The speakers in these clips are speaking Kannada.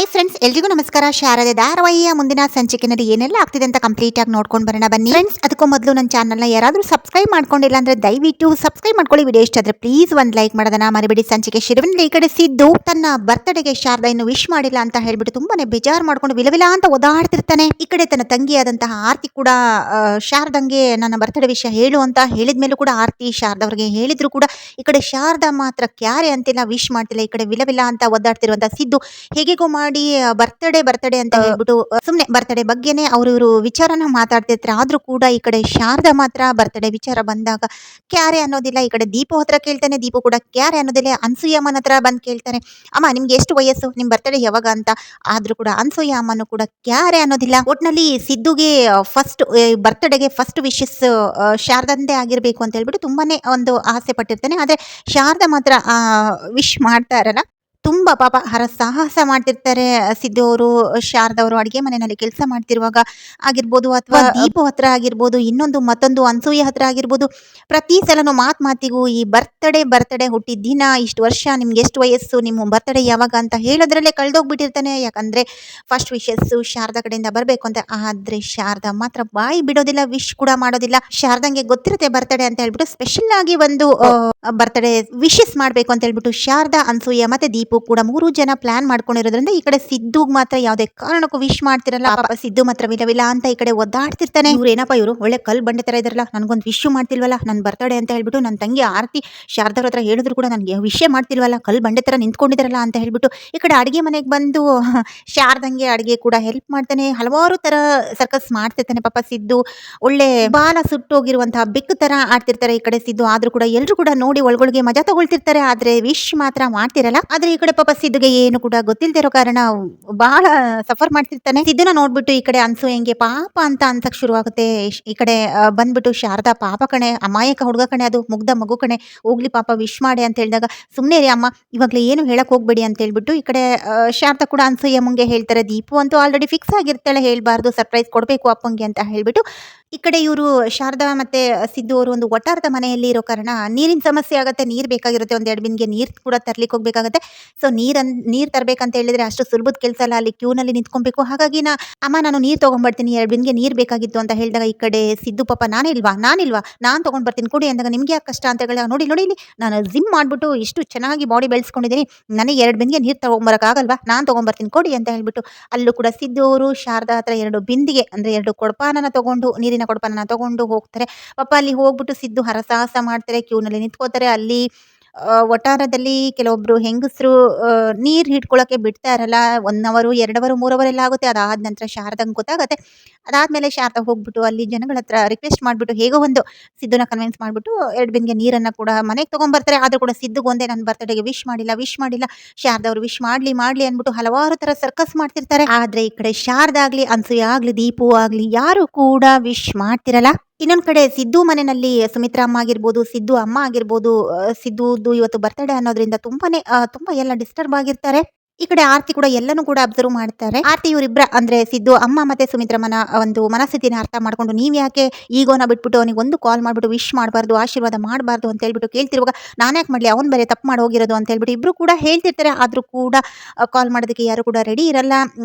ಹಾಯ್ ಫ್ರೆಂಡ್ಸ್, ಎಲ್ರಿಗೂ ನಮಸ್ಕಾರ. ಶಾರದೆ ಧಾರಾವಾಹಿಯ ಮುಂದಿನ ಸಂಚಿಕೆನಲ್ಲಿ ಏನೆಲ್ಲ ಆಗ್ತಿದೆ ಅಂತ ಕಂಪ್ಲೀಟ್ ಆಗಿ ನೋಡ್ಕೊಂಡು ಬರೋಣ ಬನ್ನಿ ಫ್ರೆಂಡ್ಸ್. ಅದಕ್ಕೂ ಮೊದಲು ನನ್ನ ಚಾನಲ್ನ ಯಾರಾದರೂ ಸಬ್ಸ್ಕ್ರೈಬ್ ಮಾಡ್ಕೊಂಡಿಲ್ಲ ಅಂದ್ರೆ ದಯವಿಟ್ಟು ಸಬ್ಸ್ಕ್ರೈಬ್ ಮಾಡ್ಕೊಳ್ಳಿ. ವಿಡಿಯೋ ಇಷ್ಟ ಆದ್ರೆ ಪ್ಲೀಸ್ ಒಂದು ಲೈಕ್ ಮಾಡೋದನ್ನ ಮರಿಬೇಡಿ. ಸಂಚಿಕೆ ಶಿರವನಲ್ಲಿ ಈ ಕಡೆ ಸಿದ್ದು ತನ್ನ ಬರ್ತ್ಡೇಗೆ ಶಾರದಾ ಇನ್ನು ವಿಶ್ ಮಾಡಿಲ್ಲ ಅಂತ ಹೇಳ್ಬಿಟ್ಟು ತುಂಬಾನೇ ಬೇಜಾರು ಮಾಡ್ಕೊಂಡು ವಿಲವಿಲ ಅಂತ ಓದಾಡ್ತಿರ್ತಾನೆ. ಈ ಕಡೆ ತನ್ನ ತಂಗಿಯಾದಂತಹ ಆರ್ತಿ ಕೂಡ ಶಾರದಂಗೆ ನನ್ನ ಬರ್ತ್ಡೇ ವಿಷಯ ಹೇಳು ಅಂತ ಹೇಳಿದ್ಮೇಲೂ ಕೂಡ ಆರ್ತಿ ಶಾರದವ್ರಿಗೆ ಹೇಳಿದ್ರು ಕೂಡ ಈ ಕಡೆ ಶಾರದಾ ಮಾತ್ರ ಕ್ಯಾರೆ ಅಂತಿಲ್ಲ, ವಿಶ್ ಮಾಡ್ತಿಲ್ಲ. ಈ ಕಡೆ ವಿಲವಿಲ ಅಂತ ಒದ್ದಾಡ್ತಿರುವಂತ ಸಿದ್ದು ಹೇಗೆಗೋ ಮಾಡಿ ಬರ್ತ್ಡೇ ಅಂತ ಹೇಳ್ಬಿಟ್ಟು ಸುಮ್ನೆ ಬರ್ತ್ಡೇ ಬಗ್ಗೆನೇ ಇವರು ವಿಚಾರನ ಮಾತಾಡ್ತಿರ್ತಾರೆ. ಆದ್ರೂ ಕೂಡ ಈ ಕಡೆ ಶಾರದಾ ಮಾತ್ರ ಬರ್ತ್ಡೇ ವಿಚಾರ ಬಂದಾಗ ಕ್ಯಾರೆ ಅನ್ನೋದಿಲ್ಲ. ಈ ಕಡೆ ದೀಪು ಹತ್ರ ಕೇಳ್ತಾನೆ, ದೀಪು ಕೂಡ ಕ್ಯಾರೆ ಅನ್ನೋದಿಲ್ಲ. ಅನ್ಸೂಯ ಅಮ್ಮನ ಹತ್ರ ಬಂದು ಕೇಳ್ತಾನೆ, ಅಮ್ಮ ನಿಮ್ಗೆ ಎಷ್ಟು ವಯಸ್ಸು, ನಿಮ್ ಬರ್ತ್ಡೇ ಯಾವಾಗ ಅಂತ. ಆದ್ರೂ ಕೂಡ ಅನ್ಸೂಯ ಅಮ್ಮನು ಕೂಡ ಕ್ಯಾರೆ ಅನ್ನೋದಿಲ್ಲ. ಒಟ್ನಲ್ಲಿ ಸಿದ್ದುಗೆ ಫಸ್ಟ್ ಬರ್ತ್ಡೇಗೆ ಫಸ್ಟ್ ವಿಶಸ್ ಶಾರದಂದೇ ಆಗಿರ್ಬೇಕು ಅಂತ ಹೇಳ್ಬಿಟ್ಟು ತುಂಬಾನೇ ಒಂದು ಆಸೆ ಪಟ್ಟಿರ್ತಾನೆ. ಆದ್ರೆ ಶಾರದಾ ಮಾತ್ರ ವಿಶ್ ಮಾಡ್ತಾ ಇರಲ್ಲ. ತುಂಬಾ ಪಾಪ ಸಾಹಸ ಮಾಡ್ತಿರ್ತಾರೆ ಸಿದ್ದು ಅವರು. ಶಾರದಾ ಅವರು ಅಡಿಗೆ ಮನೆಯಲ್ಲಿ ಕೆಲಸ ಮಾಡ್ತಿರುವಾಗ ಆಗಿರ್ಬೋದು, ಅಥವಾ ದೀಪು ಹತ್ರ ಆಗಿರ್ಬೋದು, ಮತ್ತೊಂದು ಅನ್ಸೂಯ ಹತ್ರ ಆಗಿರ್ಬೋದು, ಪ್ರತಿ ಸಲನು ಮಾತಿಗೂ ಈ ಬರ್ತ್ಡೇ ಹುಟ್ಟಿದ ದಿನ, ಇಷ್ಟು ವರ್ಷ, ನಿಮ್ಗೆ ಎಷ್ಟು ವಯಸ್ಸು, ನಿಮ್ಮ ಬರ್ತ್ಡೇ ಯಾವಾಗ ಅಂತ ಹೇಳೋದ್ರಲ್ಲೇ ಕಳ್ದೋಗ್ಬಿಟ್ಟಿರ್ತಾನೆ. ಯಾಕಂದ್ರೆ ಫಸ್ಟ್ ವಿಶಸ್ ಶಾರದಾ ಕಡೆಯಿಂದ ಬರ್ಬೇಕು ಅಂತ. ಆದ್ರೆ ಶಾರದಾ ಮಾತ್ರ ಬಾಯಿ ಬಿಡೋದಿಲ್ಲ, ವಿಶ್ ಕೂಡ ಮಾಡೋದಿಲ್ಲ. ಶಾರದಂಗೆ ಗೊತ್ತಿರುತ್ತೆ ಬರ್ತ್ಡೇ ಅಂತ ಹೇಳ್ಬಿಟ್ಟು ಸ್ಪೆಷಲ್ ಆಗಿ ಒಂದು ಬರ್ತ್ಡೇ ವಿಶಸ್ ಮಾಡ್ಬೇಕು ಅಂತ ಹೇಳ್ಬಿಟ್ಟು ಶಾರದಾ, ಅನ್ಸೂಯ ಮತ್ತೆ ದೀಪು ಕೂಡ 3 ಜನ ಪ್ಲಾನ್ ಮಾಡ್ಕೊಂಡಿರೋದ್ರಿಂದ ಈ ಕಡೆ ಸಿದ್ದುಗ್ ಮಾತ್ರ ಯಾವುದೇ ಕಾರಣಕ್ಕೂ ವಿಶ್ ಮಾಡ್ತಿರಲ್ಲ. ಪಾಪ ಸಿದ್ದು ಮಾತ್ರ ವಿಲವಿಲ ಅಂತ ಈ ಕಡೆ ಒದ್ದಾಡ್ತಿರ್ತಾನೆ. ಇವ್ರೇನಪ್ಪ ಇವರು ಒಳ್ಳೆ ಕಲ್ ಬಂಡೆ ತರ ಇದಾರಲ್ಲ, ನನ್ಗೊಂದು ವಿಶ್ ಮಾಡ್ತಿಲ್ವಲ್ಲ, ನನ್ ಬರ್ತ್ಡೇ ಅಂತ ಹೇಳ್ಬಿಟ್ಟು ನನ್ನ ತಂಗಿ ಆರ್ತಿ ಶಾರದವ್ರ ಹತ್ರ ಹೇಳಿದ್ರು ಕೂಡ ನನ್ಗೆ ವಿಷಯ ಮಾಡ್ತಿಲ್ವಲ್ಲ, ಕಲ್ ಬಂಡೆ ತರ ನಿಂತ್ಕೊಂಡಿದಾರಲ್ಲ ಅಂತ ಹೇಳ್ಬಿಟ್ಟು ಈ ಕಡೆ ಅಡಿಗೆ ಮನೆಗೆ ಬಂದು ಶಾರದಂಗೆ ಅಡಿಗೆ ಕೂಡ ಹೆಲ್ಪ್ ಮಾಡ್ತಾನೆ. ಹಲವಾರು ತರ ಸರ್ಕಸ್ ಮಾಡ್ತಿರ್ತಾನೆ. ಪಾಪ ಸಿದ್ದು ಒಳ್ಳೆ ಬಾಲ ಸುಟ್ಟೋಗಿರುವಂತಹ ಬೆಕ್ಕು ತರ ಆಡ್ತಿರ್ತಾರೆ ಈ ಕಡೆ ಸಿದ್ದು. ಆದ್ರೂ ಕೂಡ ಎಲ್ರು ಕೂಡ ನೋಡಿ ಒಳಗೊಳಗೆ ಮಜಾ ತಗೊಳ್ತಿರ್ತಾರೆ. ಆದ್ರೆ ವಿಶ್ ಮಾತ್ರ ಮಾಡ್ತಿರಲ್ಲ. ಆದ್ರೆ ಈ ಕಡೆ ಪಾಪ ಸಿದ್ದುಗೆ ಏನು ಕೂಡ ಗೊತ್ತಿಲ್ದಿರೋ ಕಾರಣ ಬಹಳ ಸಫರ್ ಮಾಡ್ತಿರ್ತಾನೆ. ಸಿದ್ದುನ ನೋಡ್ಬಿಟ್ಟು ಈ ಕಡೆ ಅನ್ಸೂಯಂಗೆ ಪಾಪ ಅಂತ ಅನ್ಸಕ್ ಶುರು ಆಗುತ್ತೆ. ಈ ಕಡೆ ಬಂದ್ಬಿಟ್ಟು ಶಾರದಾ, ಪಾಪ ಕಣೆ, ಅಮಾಯಕ ಹುಡುಗ ಕಣೆ, ಅದು ಮುಗ್ಧ ಮಗು ಕಣೆ, ಹೋಗ್ಲಿ ಪಾಪ ವಿಶ್ ಮಾಡಿ ಅಂತ ಹೇಳಿದಾಗ ಸುಮ್ನೆ ರೀ ಅಮ್ಮ, ಇವಾಗ್ಲೇ ಏನು ಹೇಳಕ್ ಹೋಗ್ಬೇಡಿ ಅಂತ ಹೇಳ್ಬಿಟ್ಟು ಈ ಕಡೆ ಶಾರದಾ ಕೂಡ ಅನ್ಸೂಯ ಮುಂಗೆ ಹೇಳ್ತಾರೆ. ದೀಪು ಅಂತೂ ಆಲ್ರೆಡಿ ಫಿಕ್ಸ್ ಆಗಿರ್ತಾಳೆ, ಹೇಳ್ಬಾರ್ದು, ಸರ್ಪ್ರೈಸ್ ಕೊಡ್ಬೇಕು ಅಪ್ಪಂಗೆ ಅಂತ ಹೇಳ್ಬಿಟ್ಟು ಈ ಕಡೆ ಇವರು ಶಾರದಾ ಮತ್ತೆ ಸಿದ್ದು ಅವರು ಒಂದು ಒಟ್ಟಾರದ ಮನೆಯಲ್ಲಿ ಇರೋ ಕಾರಣ ನೀರಿನ ಸಮಸ್ಯೆ ಆಗುತ್ತೆ. ನೀರು ಬೇಕಾಗಿರುತ್ತೆ, ಒಂದ್ 2 ಬಿನ್ಗೆ ನೀರು ಕೂಡ ತರ್ಲಿಕ್ಕೆ ಹೋಗ್ಬೇಕಾಗತ್ತೆ. ಸೊ ನೀರ್ ತರ್ಬೇಕಂತ ಹೇಳಿದ್ರೆ ಅಷ್ಟು ಸುಲಭದ ಕೆಲಸ ಅಲ್ಲ, ಅಲ್ಲಿ ಕ್ಯೂನಲ್ಲಿ ನಿಂತ್ಕೊಬೇಕು. ಹಾಗಾಗಿ ಅಮ್ಮ ನಾನು ನೀರು ತಗೊಂಡ್ಬರ್ತೀನಿ, 2 ಬಿನ್ಗೆ ನೀರು ಬೇಕಾಗಿತ್ತು ಅಂತ ಹೇಳಿದಾಗ ಈ ಕಡೆ ಸಿದ್ದು ಪಾಪ ನಾನಿಲ್ವಾ ನಾನ್ ತಗೊಂಡ್ ಬರ್ತೀನಿ ಕೊಡಿ ಅಂದಾಗ ನಿಮ್ಗೆ ಯಾಕೆ ಕಷ್ಟ ಅಂತ ಹೇಳಿ, ನೋಡಿ ಇಲ್ಲಿ ನಾನು ಜಿಮ್ ಮಾಡ್ಬಿಟ್ಟು ಇಷ್ಟು ಚೆನ್ನಾಗಿ ಬಾಡಿ ಬೆಳೆಸ್ಕೊಂಡಿದ್ದೀನಿ, ನನಗೆ 2 ಬಿನ್ಗೆ ನೀರು ತಗೊಂಬರಕ್ಕಾಗಲ್ವಾ, ನಾನ್ ತಗೊಂಡ್ಬರ್ತೀನಿ ಕೊಡಿ ಅಂತ ಹೇಳ್ಬಿಟ್ಟು ಅಲ್ಲೂ ಕೂಡ ಸಿದ್ದು ಅವರು ಶಾರದಾ ಹತ್ರ 2 ಬಿಂದಿಗೆ ಅಂದ್ರೆ 2 ಕೊಡಪಾನನ ತಗೊಂಡು, ನೀರಿನ ಕೊಡಪಾನನ ತಗೊಂಡು ಹೋಗ್ತಾರೆ. ಪಾಪ ಅಲ್ಲಿ ಹೋಗ್ಬಿಟ್ಟು ಸಿದ್ದು ಹರಸಾಹಸ ಮಾಡ್ತಾರೆ, ಕ್ಯೂನಲ್ಲಿ ನಿಂತ್ಕೋತಾರೆ. ಅಲ್ಲಿ ಒಟ್ಟಾರದಲ್ಲಿ ಕೆಲವೊಬ್ರು ಹೆಂಗಸರು ನೀರ್ ಹಿಡ್ಕೊಳಕ್ಕೆ ಬಿಡ್ತಾ ಇರಲ್ಲ. 1 ಅವರು 2 ಅವರು 3 ಅವರ್ ಎಲ್ಲ ಆಗುತ್ತೆ. ಅದಾದ ನಂತರ ಶಾರದಂಗೆ ಗೊತ್ತಾಗತ್ತೆ. ಅದಾದ್ಮೇಲೆ ಶಾರದಾ ಹೋಗ್ಬಿಟ್ಟು ಅಲ್ಲಿ ಜನಗಳ ಹತ್ರ ರಿಕ್ವೆಸ್ಟ್ ಮಾಡ್ಬಿಟ್ಟು ಹೇಗೋ ಒಂದು ಸಿದ್ದುನ ಕನ್ವಿನ್ಸ್ ಮಾಡ್ಬಿಟ್ಟು 2 ಬಿನ್ಗೆ ನೀರನ್ನ ಕೂಡ ಮನೆಗೆ ತಗೊಂಡ್ಬರ್ತಾರೆ. ಆದ್ರೂ ಕೂಡ ಸಿದ್ದುಗೊಂದೇ ನನ್ನ ಬರ್ತ್ಡೇಗೆ ವಿಶ್ ಮಾಡಿಲ್ಲ. ಶಾರದಾ ಅವರು ವಿಶ್ ಮಾಡ್ಲಿ ಅನ್ಬಿಟ್ಟು ಹಲವಾರು ತರ ಸರ್ಕಸ್ ಮಾಡ್ತಿರ್ತಾರೆ. ಆದ್ರೆ ಈ ಕಡೆ ಶಾರದಾ ಆಗ್ಲಿ, ಅನ್ಸೂಯ ಆಗ್ಲಿ, ದೀಪು ಆಗ್ಲಿ ಯಾರು ಕೂಡ ವಿಶ್ ಮಾಡ್ತಿರಲ್ಲ. ಇನ್ನೊಂದ್ ಕಡೆ ಸಿದ್ದು ಮನೆಯಲ್ಲಿ ಸುಮಿತ್ರಾ ಅಮ್ಮ ಆಗಿರ್ಬೋದು, ಸಿದ್ದು ಅಮ್ಮ ಆಗಿರ್ಬೋದು, ಸಿದ್ದುದು ಇವತ್ತು ಬರ್ತ್ಡೇ ಅನ್ನೋದ್ರಿಂದ ತುಂಬಾ ಎಲ್ಲ ಡಿಸ್ಟರ್ಬ್ ಆಗಿರ್ತಾರೆ. ಈ ಕಡೆ ಆರ್ತಿ ಕೂಡ ಎಲ್ಲನೂ ಕೂಡ ಅಬ್ಸರ್ವ್ ಮಾಡ್ತಾರೆ. ಆರ್ತಿ ಇವರಿಬ್ಬರ ಅಂದ್ರೆ ಸಿದ್ದು ಅಮ್ಮ ಮತ್ತೆ ಸುಮಿತ್ರಮ್ಮನ ಒಂದು ಮನಸ್ಥಿತಿನ ಅರ್ಥ ಮಾಡ್ಕೊಂಡು, ನೀವ್ ಯಾಕೆ ಈಗೋನ ಬಿಟ್ಬಿಟ್ಟು ಅವನಿಗೆ ಒಂದು ಕಾಲ್ ಮಾಡ್ಬಿಟ್ಟು ವಿಶ್ ಮಾಡಬಾರ್ದು, ಆಶೀರ್ವಾದ ಮಾಡಬಾರ್ದು ಅಂತ ಹೇಳ್ಬಿಟ್ಟು ಕೇಳ್ತಿರುವಾಗ, ನಾನ್ಯಾಕೆ ಮಾಡ್ಲಿ, ಅವ್ನು ಬೇರೆ ತಪ್ಪು ಮಾಡಿ ಹೋಗಿರೋದು ಅಂತ ಹೇಳ್ಬಿಟ್ಟು ಇಬ್ರು ಕೂಡ ಹೇಳ್ತಿರ್ತಾರೆ. ಆದ್ರೂ ಕೂಡ ಕಾಲ್ ಮಾಡೋದಕ್ಕೆ ಯಾರು ಕೂಡ ರೆಡಿ ಇರಲ್ಲ.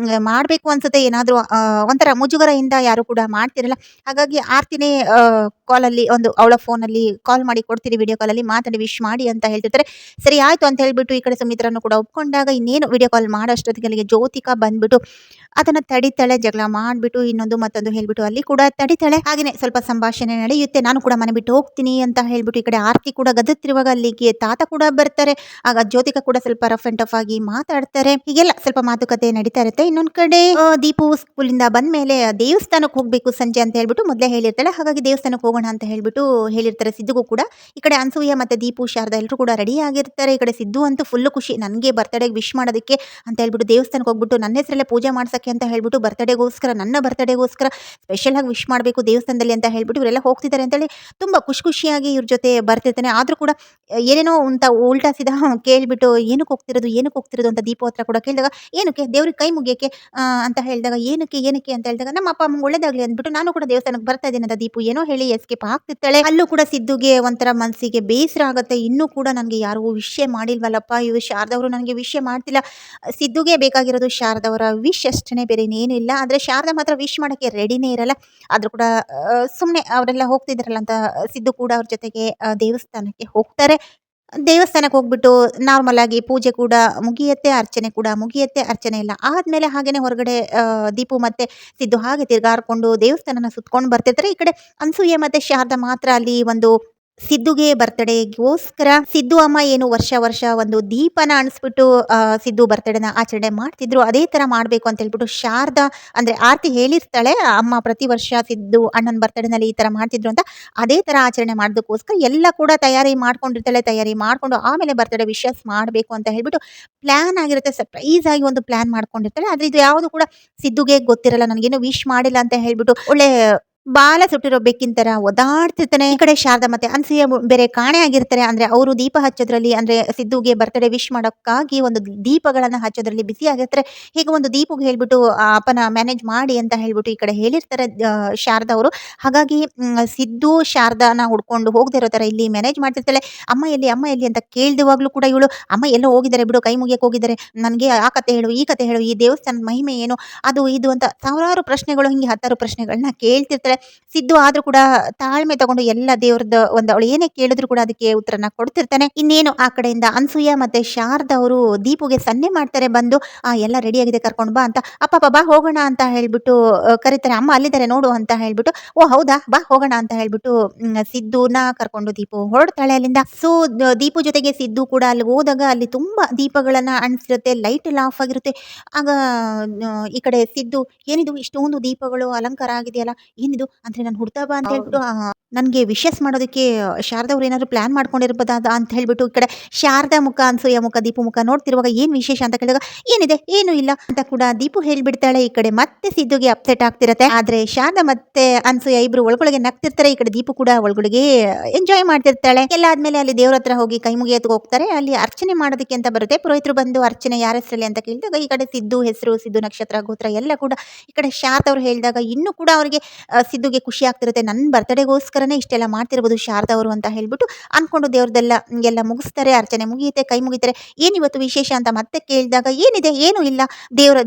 ಮಾಡ್ಬೇಕು ಅನ್ಸುತ್ತೆ, ಏನಾದ್ರೂ ಒಂಥರ ಮುಜುಗರದಿಂದ ಯಾರು ಕೂಡ ಮಾಡ್ತಿರಲ್ಲ. ಹಾಗಾಗಿ ಆರ್ತಿನೇ ಕಾಲಲ್ಲಿ ಅವಳ ಫೋನಲ್ಲಿ ಕಾಲ್ ಮಾಡಿ ಕೊಡ್ತೀರಿ, ವಿಡಿಯೋ ಕಾಲಲ್ಲಿ ಮಾತಾಡಿ ವಿಶ್ ಮಾಡಿ ಅಂತ ಹೇಳ್ತಿರ್ತಾರೆ. ಸರಿ ಆಯ್ತು ಅಂತ ಹೇಳ್ಬಿಟ್ಟು ಈ ಕಡೆ ಸುಮಿತ್ರನ್ನು ಕೂಡ ಒಪ್ಕೊಂಡಾಗ ಇನ್ನೇನು ವಿಡಿಯೋ ಕಾಲ್ ಮಾಡೋಷ್ಟೊತ್ತಿಗೆ ಅಲ್ಲಿಗೆ ಜ್ಯೋತಿಕಾ ಬಂದ್ಬಿಟ್ಟು ಅದನ್ನ ತಡಿತಾಳೆ. ಜಗಳ ಮಾಡ್ಬಿಟ್ಟು ಮತ್ತೊಂದು ಹೇಳ್ಬಿಟ್ಟು ಅಲ್ಲಿ ಕೂಡ ತಡಿತಾಳೆ. ಹಾಗೇನೆ ಸ್ವಲ್ಪ ಸಂಭಾಷಣೆ ನಡೆಯುತ್ತೆ. ನಾನು ಕೂಡ ಮನೆ ಬಿಟ್ಟು ಹೋಗ್ತೀನಿ ಅಂತ ಹೇಳ್ಬಿಟ್ಟು ಈ ಕಡೆ ಆರ್ತಿ ಕೂಡ ಗದತ್ತಿರುವಾಗ ಅಲ್ಲಿಗೆ ತಾತ ಕೂಡ ಬರ್ತಾರೆ. ಆಗ ಜ್ಯೋತಿಕಾ ಕೂಡ ಸ್ವಲ್ಪ ರಫ್ ಅಂಡ್ ಟಫ್ ಆಗಿ ಮಾತಾಡ್ತಾರೆ. ಹೀಗೆಲ್ಲ ಸ್ವಲ್ಪ ಮಾತುಕತೆ ನಡೀತಾ ಇರುತ್ತೆ. ಇನ್ನೊಂದ್ ಕಡೆ ದೀಪು ಸ್ಕೂಲಿಂದ ಬಂದ್ಮೇಲೆ ದೇವಸ್ಥಾನಕ್ಕೆ ಹೋಗ್ಬೇಕು ಸಂಜೆ ಅಂತ ಹೇಳ್ಬಿಟ್ಟು ಮೊದಲೇ ಹೇಳಿರ್ತಾಳೆ. ಹಾಗಾಗಿ ದೇವಸ್ಥಾನಕ್ಕೆ ಹೋಗೋಣ ಅಂತ ಹೇಳ್ಬಿಟ್ಟು ಹೇಳಿರ್ತಾರೆ ಸಿದ್ದುಗೂ ಕೂಡ. ಈ ಕಡೆ ಅನ್ಸೂಯ ಮತ್ತೆ ದೀಪು, ಶಾರದಾ ಎಲ್ಲರೂ ಕೂಡ ರೆಡಿ ಆಗಿರ್ತಾರೆ. ಈ ಕಡೆ ಸಿದ್ದು ಅಂತೂ ಫುಲ್ ಖುಷಿ, ನನಗೆ ಬರ್ತ್ಡೇಗೆ ವಿಶ್ ಮಾಡೋದಕ್ಕೆ ಅಂತ ಹೇಳ್ಬಿಟ್ಟು ದೇವಸ್ಥಾನಕ್ಕೆ ಹೋಗ್ಬಿಟ್ಟು ನನ್ನ ಹೆಸರಲ್ಲೇ ಪೂಜೆ ಮಾಡ್ಸಕ್ಕೆ ಮಾಡೋಕ್ಕೆ ಅಂತ ಹೇಳ್ಬಿಟ್ಟು ಬರ್ತ್ಡೇಗೋಸ್ಕರ ನನ್ನ ಬರ್ತ್ಡೇಗೋಸ್ಕರ ಸ್ಪೆಷಲಾಗಿ ವಿಶ್ ಮಾಡಬೇಕು ದೇವಸ್ಥಾನದಲ್ಲಿ ಅಂತ ಹೇಳ್ಬಿಟ್ಟು ಇವರೆಲ್ಲ ಹೋಗ್ತಿದ್ದಾರೆ ಅಂತೇಳಿ ತುಂಬ ಖುಷಿಯಾಗಿ ಇವ್ರ ಜೊತೆ ಬರ್ತಿರ್ತಾನೆ. ಆದರೂ ಕೂಡ ಏನೇನೋ ಅಂತ ಉಲ್ಟಾ ಸೀದಾ ಕೇಳಿಬಿಟ್ಟು ಏನಕ್ಕೆ ಹೋಗ್ತಿರೋದು ಅಂತ ದೀಪು ಹತ್ರ ಕೂಡ ಕೇಳಿದಾಗ ಏನಕ್ಕೆ ದೇವ್ರಿಗೆ ಕೈ ಮುಗಿಯೋಕ್ಕೆ ಅಂತ ಹೇಳಿದಾಗ ಏನಕ್ಕೆ ಅಂತ ಹೇಳಿದಾಗ ನಮ್ಮ ಅಪ್ಪ ಅಮ್ಮಂಗೆ ಒಳ್ಳೇದಾಗಲಿ ಅಂದ್ಬಿಟ್ಟು ನಾನು ಕೂಡ ದೇವಸ್ಥಾನಕ್ಕೆ ಬರ್ತಾ ಇದ್ದೀನಿ ಅಂತ ದೀಪು ಏನೋ ಹೇಳಿ ಎಸ್ಕೇಪ್ ಆಗ್ತಿರ್ತಾಳೆ. ಅಲ್ಲೂ ಕೂಡ ಸಿದ್ದುಗೆ ಒಂಥರ ಮನಸ್ಸಿಗೆ ಬೇಸರ ಆಗುತ್ತೆ. ಇನ್ನೂ ಕೂಡ ನನಗೆ ಯಾರು ವಿಷಯ ಮಾಡಿಲ್ವಲ್ಲಪ್ಪ, ಇವರು ಶಾರದವರು ನನಗೆ ವಿಷಯ ಮಾಡ್ತಿಲ್ಲ. ಸಿದ್ದುಗೆ ಬೇಕಾಗಿರೋದು ಶಾರದವರ ವಿಶ್ ಅಷ್ಟೇ, ಬೇರೆ ಇನ್ನೇನು ಇಲ್ಲ. ಆದರೆ ಶಾರದಾ ಮಾತ್ರ ವಿಶ್ ಮಾಡೋಕ್ಕೆ ರೆಡಿನೇ ಇರಲ್ಲ. ಆದರೂ ಕೂಡ ಸುಮ್ಮನೆ ಅವರೆಲ್ಲ ಹೋಗ್ತಿದ್ದಾರಲ್ಲ ಅಂತ ಸಿದ್ದು ಕೂಡ ಅವ್ರ ಜೊತೆಗೆ ದೇವಸ್ಥಾನಕ್ಕೆ ಹೋಗ್ತಾರೆ. ದೇವಸ್ಥಾನಕ್ಕೆ ಹೋಗ್ಬಿಟ್ಟು ನಾರ್ಮಲ್ ಆಗಿ ಪೂಜೆ ಕೂಡ ಮುಗಿಯುತ್ತೆ, ಅರ್ಚನೆ ಕೂಡ ಮುಗಿಯುತ್ತೆ. ಅರ್ಚನೆ ಎಲ್ಲ ಆದಮೇಲೆ ಹಾಗೇನೆ ಹೊರಗಡೆ ದೀಪು ಮತ್ತೆ ಸಿದ್ದು ಹಾಗೆ ತಿರ್ಗಾಡ್ಕೊಂಡು ದೇವಸ್ಥಾನನ ಸುತ್ಕೊಂಡು ಬರ್ತಿರ್ತಾರೆ. ಈ ಕಡೆ ಅನ್ಸೂಯೆ ಮತ್ತೆ ಶಾರದಾ ಮಾತ್ರ ಅಲ್ಲಿ ಒಂದು ಸಿದ್ದುಗೆ ಬರ್ತ್ಡೇಗೋಸ್ಕರ ಸಿದ್ದು ಅಮ್ಮ ಏನು ವರ್ಷ ಒಂದು ದೀಪನ ಅಣಿಸ್ಬಿಟ್ಟು ಸಿದ್ದು ಬರ್ತ್ಡೇನ ಆಚರಣೆ ಮಾಡ್ತಿದ್ರು, ಅದೇ ಥರ ಮಾಡಬೇಕು ಅಂತ ಹೇಳ್ಬಿಟ್ಟು ಶಾರದಾ ಅಂದರೆ ಆರತಿ ಹೇಳಿರ್ತಾಳೆ, ಅಮ್ಮ ಪ್ರತಿ ವರ್ಷ ಸಿದ್ದು ಅಣ್ಣನ ಬರ್ತ್ಡೇನಲ್ಲಿ ಈ ಥರ ಮಾಡ್ತಿದ್ರು ಅಂತ. ಅದೇ ಥರ ಆಚರಣೆ ಮಾಡೋದಕ್ಕೋಸ್ಕರ ಎಲ್ಲ ಕೂಡ ತಯಾರಿ ಮಾಡ್ಕೊಂಡಿರ್ತಾಳೆ. ತಯಾರಿ ಮಾಡಿಕೊಂಡು ಆಮೇಲೆ ಬರ್ತ್ಡೇ ವಿಶಸ್ ಮಾಡಬೇಕು ಅಂತ ಹೇಳ್ಬಿಟ್ಟು ಪ್ಲ್ಯಾನ್ ಆಗಿರುತ್ತೆ. ಸರ್ಪ್ರೈಸ್ ಆಗಿ ಒಂದು ಪ್ಲ್ಯಾನ್ ಮಾಡ್ಕೊಂಡಿರ್ತಾಳೆ. ಆದರೆ ಇದು ಯಾವುದು ಕೂಡ ಸಿದ್ದುಗೆ ಗೊತ್ತಿರಲ್ಲ. ನನಗೇನು ವಿಶ್ ಮಾಡಿಲ್ಲ ಅಂತ ಹೇಳ್ಬಿಟ್ಟು ಒಳ್ಳೆ ಬಾಲ ಸುಟ್ಟಿರೋ ಬೆಕ್ಕಿನ ಥರ ಒದಾಡ್ತಿರ್ತಾನೆ. ಈ ಕಡೆ ಶಾರದಾ ಮತ್ತೆ ಅನ್ಸೂಯ ಬೇರೆ ಕಾಣೆ ಆಗಿರ್ತಾರೆ. ಅಂದರೆ ಅವರು ದೀಪ ಹಚ್ಚೋದ್ರಲ್ಲಿ, ಅಂದರೆ ಸಿದ್ದುಗೆ ಬರ್ತ್ಡೇ ವಿಶ್ ಮಾಡೋಕ್ಕಾಗಿ ಒಂದು ದೀಪಗಳನ್ನು ಹಚ್ಚೋದ್ರಲ್ಲಿ ಬಿಸಿ ಆಗಿರ್ತಾರೆ. ಹೀಗೆ ಒಂದು ದೀಪಗೆ ಹೇಳ್ಬಿಟ್ಟು ಅಪ್ಪನ ಮ್ಯಾನೇಜ್ ಮಾಡಿ ಅಂತ ಹೇಳ್ಬಿಟ್ಟು ಈ ಕಡೆ ಹೇಳಿರ್ತಾರೆ ಶಾರದಾ ಅವರು. ಹಾಗಾಗಿ ಸಿದ್ದು ಶಾರದಾನ ಹುಡ್ಕೊಂಡು ಹೋಗದೆ ಇರೋ ಥರ ಇಲ್ಲಿ ಮ್ಯಾನೇಜ್ ಮಾಡ್ತಿರ್ತಾಳೆ. ಅಮ್ಮ ಎಲ್ಲಿ ಅಂತ ಕೇಳ್ದಿವಾಗ್ಲೂ ಕೂಡ ಇವಳು ಅಮ್ಮ ಎಲ್ಲೋ ಹೋಗಿದ್ದಾರೆ ಬಿಡು, ಕೈ ಮುಗಿಯಕ್ಕೆ ಹೋಗಿದ್ದಾರೆ, ನನಗೆ ಆ ಕತೆ ಹೇಳು ಈ ಕತೆ ಹೇಳು, ಈ ದೇವಸ್ಥಾನದ ಮಹಿಮೆ ಏನು, ಅದು ಇದು ಅಂತ ಸಾವಿರಾರು ಪ್ರಶ್ನೆಗಳು, ಹಿಂಗೆ 10 ಪ್ರಶ್ನೆಗಳನ್ನ ಕೇಳ್ತಿರ್ತಾಳೆ. ಸಿದ್ದು ಆದ್ರೂ ಕೂಡ ತಾಳ್ಮೆ ತಗೊಂಡು ಎಲ್ಲ ದೇವ್ರದ್ದು ಒಂದು ಅವಳು ಏನೇ ಕೇಳಿದ್ರು ಕೂಡ ಅದಕ್ಕೆ ಉತ್ತರನ ಕೊಡ್ತಿರ್ತಾನೆ. ಇನ್ನೇನು ಆ ಕಡೆಯಿಂದ ಅನ್ಸೂಯ ಮತ್ತೆ ಶಾರದಾ ಅವರು ದೀಪುಗೆ ಸನ್ನೆ ಮಾಡ್ತಾರೆ, ಬಂದು ಎಲ್ಲ ರೆಡಿ ಆಗಿದೆ ಕರ್ಕೊಂಡು ಬಾ ಅಂತ. ಅಪ್ಪ ಬಾ ಹೋಗೋಣ ಅಂತ ಹೇಳ್ಬಿಟ್ಟು ಕರೀತಾರೆ. ಅಮ್ಮ ಅಲ್ಲಿದ್ದಾರೆ ನೋಡು ಅಂತ ಹೇಳ್ಬಿಟ್ಟು, ಓ ಹೌದಾ ಬಾ ಹೋಗೋಣ ಅಂತ ಹೇಳ್ಬಿಟ್ಟು ಸಿದ್ದುನ ಕರ್ಕೊಂಡು ದೀಪು ಹೊರಡ್ತಾಳೆ ಅಲ್ಲಿಂದ. ಸೊ ದೀಪು ಜೊತೆಗೆ ಸಿದ್ದು ಕೂಡ ಅಲ್ಲಿ ಹೋದಾಗ ಅಲ್ಲಿ ತುಂಬಾ ದೀಪಗಳನ್ನ ಅಣಿಸಿರುತ್ತೆ, ಲೈಟ್ ಎಲ್ಲ ಆಫ್ ಆಗಿರುತ್ತೆ. ಆಗ ಈ ಕಡೆ ಸಿದ್ದು ಏನಿದು ಇಷ್ಟೊಂದು ದೀಪಗಳು ಅಲಂಕಾರ ಆಗಿದೆಯಲ್ಲ, ಏನಿದು ಅಂದ್ರೆ ನಾನು ಹುಡ್ತಾ ಬಾ ಅಂತ ಹೇಳ್ಬಿಟ್ಟು ನನಗೆ ವಿಶಸ್ ಮಾಡೋದಕ್ಕೆ ಶಾರದಾ ಅವ್ರು ಏನಾದ್ರು ಪ್ಲಾನ್ ಮಾಡ್ಕೊಂಡಿರ್ಬೋದ ಅಂತ ಹೇಳ್ಬಿಟ್ಟು ಈ ಕಡೆ ಶಾರದಾ ಮುಖ ಅನ್ಸೂಯ ಮುಖ ದೀಪು ಮುಖ ನೋಡ್ತಿರುವಾಗ ಏನು ವಿಶೇಷ ಅಂತ ಕೇಳಿದಾಗ ಏನಿದೆ ಏನು ಇಲ್ಲ ಅಂತ ಕೂಡ ದೀಪು ಹೇಳ್ಬಿಡ್ತಾಳೆ. ಈ ಕಡೆ ಮತ್ತೆ ಸಿದ್ದುಗೆ ಅಪ್ಸೆಟ್ ಆಗ್ತಿರತ್ತೆ. ಆದ್ರೆ ಶಾರದಾ ಮತ್ತೆ ಅನ್ಸೂಯ ಇಬ್ರು ಒಳಗೊಳಗೆ ನಗ್ತಿರ್ತಾರೆ. ಈ ಕಡೆ ದೀಪು ಕೂಡ ಒಳಗೊಳಗೆ ಎಂಜಾಯ್ ಮಾಡ್ತಿರ್ತಾಳೆ. ಎಲ್ಲ ಆದ್ಮೇಲೆ ಅಲ್ಲಿ ದೇವ್ರ ಹತ್ರ ಹೋಗಿ ಕೈ ಮುಗಿಯೋದಕ್ಕೆ ಹೋಗ್ತಾರೆ. ಅಲ್ಲಿ ಅರ್ಚನೆ ಮಾಡೋದಕ್ಕೆ ಅಂತ ಬರುತ್ತೆ. ಪುರೋಹಿತರು ಬಂದು ಅರ್ಚನೆ ಯಾರ ಹೆಸರಲ್ಲಿ ಅಂತ ಕೇಳಿದಾಗ ಈ ಕಡೆ ಸಿದ್ದು ಹೆಸರು, ಸಿದ್ದು ನಕ್ಷತ್ರ, ಗೋತ್ರ ಎಲ್ಲ ಕೂಡ ಈ ಕಡೆ ಶಾರದಾ ಅವ್ರು ಹೇಳಿದಾಗ ಇನ್ನೂ ಕೂಡ ಅವರಿಗೆ ಸಿದ್ದುಗೆ ಖುಷಿ ಆಗ್ತಿರುತ್ತೆ. ನನ್ನ ಬರ್ತ್ಡೇಗೋಸ್ಕರನೇ ಇಷ್ಟೆಲ್ಲ ಮಾಡ್ತಿರ್ಬೋದು ಶಾರದಾ ಅವರು ಅಂತ ಹೇಳ್ಬಿಟ್ಟು ಅನ್ಕೊಂಡು ದೇವ್ರದೆಲ್ಲ ಎಲ್ಲ ಮುಗಿಸ್ತಾರೆ. ಅರ್ಚನೆ ಮುಗಿಯುತ್ತೆ, ಕೈ ಮುಗಿತಾರೆ. ಏನಿವತ್ತು ವಿಶೇಷ ಅಂತ ಮತ್ತೆ ಕೇಳಿದಾಗ ಏನಿದೆ ಏನು ಇಲ್ಲ,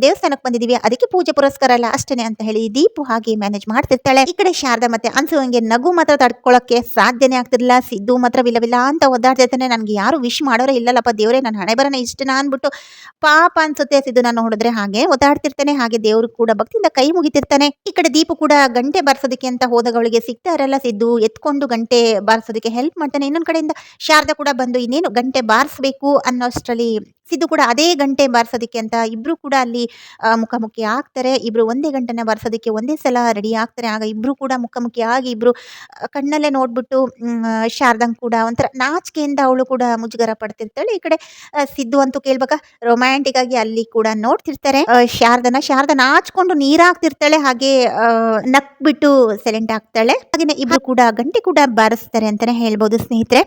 ದೇವಸ್ಥಾನಕ್ಕೆ ಬಂದಿದ್ದೀವಿ, ಅದಕ್ಕೆ ಪೂಜೆ ಪುರಸ್ಕಾರ ಎಲ್ಲ ಅಷ್ಟೇನೆ ಅಂತ ಹೇಳಿ ದೀಪು ಹಾಗೆ ಮ್ಯಾನೇಜ್ ಮಾಡ್ತಿರ್ತಾಳೆ. ಈ ಕಡೆ ಶಾರದಾ ಮತ್ತೆ ಅನ್ಸುವಂಗೆ ನಗು ಮಾತ್ರ ತಡ್ಕೊಳ್ಳೋಕೆ ಸಾಧ್ಯನೇ ಆಗ್ತಿರ್ಲಿಲ್ಲ. ಸಿದ್ದು ಮಾತ್ರ ವಿಲ್ಲ ಅಂತ ಒದ್ದಾಡ್ತಿರ್ತಾನೆ. ನನಗೆ ಯಾರು ವಿಶ್ ಮಾಡೋರೇ ಇಲ್ಲಲ್ಲಪ್ಪ ದೇವ್ರೆ, ನನ್ನ ಹಣೆ ಬರನ ಇಷ್ಟನಾ ಅನ್ಬಿಟ್ಟು ಪಾಪ ಅನ್ಸುತ್ತೆ ಸಿದ್ದು ನಾನು ನೋಡಿದ್ರೆ. ಹಾಗೆ ಒದ್ದಾಡ್ತಿರ್ತಾನೆ. ಹಾಗೆ ದೇವ್ರು ಕೂಡ ಭಕ್ತಿಯಿಂದ ಕೈ ಮುಗಿತಿರ್ತಾನೆ. ಈ ಕಡೆ ದೀಪು ಕೂಡ ಗಂಟೆ ಬಾರಿಸೋದಕ್ಕೆ ಅಂತ ಹೋದಾಗ ಅವಳಿಗೆ ಸಿಗ್ತಾ ಇರಲ್ಲ. ಸಿದ್ದು ಎತ್ಕೊಂಡು ಗಂಟೆ ಬಾರಿಸೋದಕ್ಕೆ ಹೆಲ್ಪ್ ಮಾಡ್ತಾನೆ. ಇನ್ನೊಂದ್ ಕಡೆಯಿಂದ ಶಾರದಾ ಕೂಡ ಬಂದು ಇನ್ನೇನು ಗಂಟೆ ಬಾರಿಸಬೇಕು ಅನ್ನೋಷ್ಟರಲ್ಲಿ ಸಿದ್ದು ಕೂಡ ಅದೇ ಗಂಟೆ ಬಾರಿಸೋದಕ್ಕೆ ಅಂತ ಇಬ್ರು ಕೂಡ ಅಲ್ಲಿ ಮುಖಾಮುಖಿ ಆಗ್ತಾರೆ. ಇಬ್ರು ಒಂದೇ ಗಂಟೆನ ಬಾರಿಸೋದಕ್ಕೆ ಒಂದೇ ಸಲ ರೆಡಿ ಆಗ್ತಾರೆ. ಆಗ ಇಬ್ರು ಕೂಡ ಮುಖಾಮುಖಿ ಆಗಿ ಇಬ್ರು ಕಣ್ಣಲ್ಲೇ ನೋಡ್ಬಿಟ್ಟು ಶಾರದಂಗ್ ಕೂಡ ಒಂಥರ ನಾಚಿಕೆಯಿಂದ ಅವಳು ಕೂಡ ಮುಜುಗರ ಪಡ್ತಿರ್ತಾಳೆ. ಈ ಕಡೆ ಸಿದ್ದು ಅಂತೂ ಕೇಳ್ಬೇಕಾ ರೊಮ್ಯಾಂಟಿಕ್ ಆಗಿ ಅಲ್ಲಿ ಕೂಡ ನೋಡ್ತಿರ್ತಾರೆ ಶಾರದಾ ನಾಚ್ಕೊಂಡು ನೀರಾಗ್ತಿರ್ತಾಳೆ. ಹಾಗೆ ನಕ್ಬಿಟ್ಟು ಸೈಲೆಂಟ್ ಆಗ್ತಾಳೆ. ಹಾಗೇನೆ ಇಬ್ರು ಕೂಡ ಗಂಟೆ ಕೂಡ ಬಾರಿಸ್ತಾರೆ ಅಂತಾನೆ ಹೇಳ್ಬೋದು ಸ್ನೇಹಿತರೆ.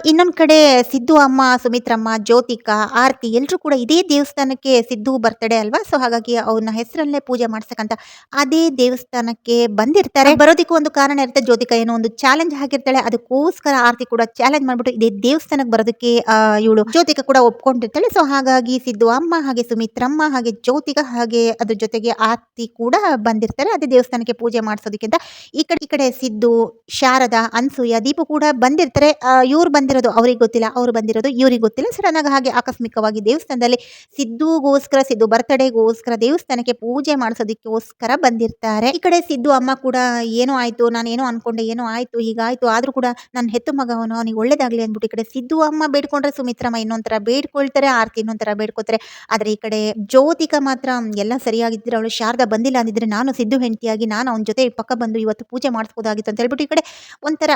ಇನ್ನೊಂದ್ ಕಡೆ ಸಿದ್ದು ಅಮ್ಮ, ಸುಮಿತ್ರಮ್ಮ, ಜ್ಯೋತಿಕಾ, ಆರತಿ ಎಲ್ರು ಕೂಡ ಇದೇ ದೇವಸ್ಥಾನಕ್ಕೆ ಸಿದ್ದು ಬರ್ತಡೇ ಅಲ್ವಾ, ಸೊ ಹಾಗಾಗಿ ಅವ್ರನ್ನ ಹೆಸರಲ್ಲೇ ಪೂಜೆ ಮಾಡ್ಸಕ್ಕಂತ ಅದೇ ದೇವಸ್ಥಾನಕ್ಕೆ ಬಂದಿರ್ತಾರೆ. ಬರೋದಕ್ಕೂ ಒಂದು ಕಾರಣ ಇರುತ್ತೆ. ಜ್ಯೋತಿಕಾ ಏನೋ ಒಂದು ಚಾಲೆಂಜ್ ಹಾಕಿರ್ತಾಳೆ, ಅದಕ್ಕೋಸ್ಕರ ಆರತಿ ಕೂಡ ಚಾಲೆಂಜ್ ಮಾಡ್ಬಿಟ್ಟು ಇದೇ ದೇವಸ್ಥಾನಕ್ಕೆ ಬರೋದಕ್ಕೆ ಇವಳು ಜ್ಯೋತಿಕಾ ಕೂಡ ಒಪ್ಕೊಂಡಿರ್ತಾಳೆ. ಸೊ ಹಾಗಾಗಿ ಸಿದ್ದು ಅಮ್ಮ, ಹಾಗೆ ಸುಮಿತ್ರಮ್ಮ, ಹಾಗೆ ಜ್ಯೋತಿಕಾ, ಹಾಗೆ ಅದ್ರ ಜೊತೆಗೆ ಆರತಿ ಕೂಡ ಬಂದಿರ್ತಾರೆ ಅದೇ ದೇವಸ್ಥಾನಕ್ಕೆ ಪೂಜೆ ಮಾಡಿಸೋದಕ್ಕೆ ಅಂತ. ಈ ಕಡೆ ಸಿದ್ದು, ಶಾರದಾ, ಅನ್ಸೂಯ, ದೀಪು ಕೂಡ ಬಂದಿರ್ತಾರೆ. ಇವ್ರು ಬಂದಿರೋದು ಅವ್ರಿಗೆ ಗೊತ್ತಿಲ್ಲ, ಅವ್ರು ಬಂದಿರೋದು ಇವ್ರಿಗೆ ಗೊತ್ತಿಲ್ಲ. ಸಡನ್ ಆಗಿ ಹಾಗೆ ಆಕಸ್ಮಿಕವಾಗಿ ದೇವಸ್ಥಾನದಲ್ಲಿ ಸಿದ್ದು ಬರ್ತಡೇಗೋಸ್ಕರ ದೇವಸ್ಥಾನಕ್ಕೆ ಪೂಜೆ ಮಾಡಿಸೋದಕ್ಕೋಸ್ಕರ ಬಂದಿರ್ತಾರೆ. ಈ ಕಡೆ ಸಿದ್ದು ಅಮ್ಮ ಕೂಡ ಏನೋ ಆಯ್ತು, ನಾನು ಏನೋ ಅನ್ಕೊಂಡೆ, ಏನೋ ಆಯ್ತು, ಹೀಗಾಯ್ತು, ಆದ್ರೂ ಕೂಡ ನನ್ನ ಹೆತ್ತು ಮಗ ಅವನು, ಅವನಿಗೆ ಒಳ್ಳೇದಾಗ್ಲಿ ಅಂದ್ಬಿಟ್ಟು ಈ ಕಡೆ ಸಿದ್ದು ಅಮ್ಮ ಬೇಡ್ಕೊಂಡ್ರೆ ಸುಮಿತ್ರಮ್ಮ ಇನ್ನೊಂಥರ ಬೇಡ್ಕೊಳ್ತಾರೆ, ಆರತಿ ಇನ್ನೊಂಥರ ಬೇಡ್ಕೋತಾರೆ. ಆದ್ರೆ ಈ ಕಡೆ ಜ್ಯೋತಿಕಾ ಮಾತ್ರ ಎಲ್ಲ ಸರಿಯಾಗಿದ್ರೆ ಅವಳು ಶಾರದಾ ಬಂದಿಲ್ಲ ಅಂದಿದ್ರೆ ನಾನು ಸಿದ್ದು ಹೆಂಡತಿಯಾಗಿ ನಾನು ಅವನ ಜೊತೆ ಪಕ್ಕ ಬಂದು ಇವತ್ತು ಪೂಜೆ ಮಾಡಿಸ್ಬೋದಾಗಿತ್ತು ಅಂತ ಹೇಳ್ಬಿಟ್ಟು ಈ ಕಡೆ ಒಂಥರ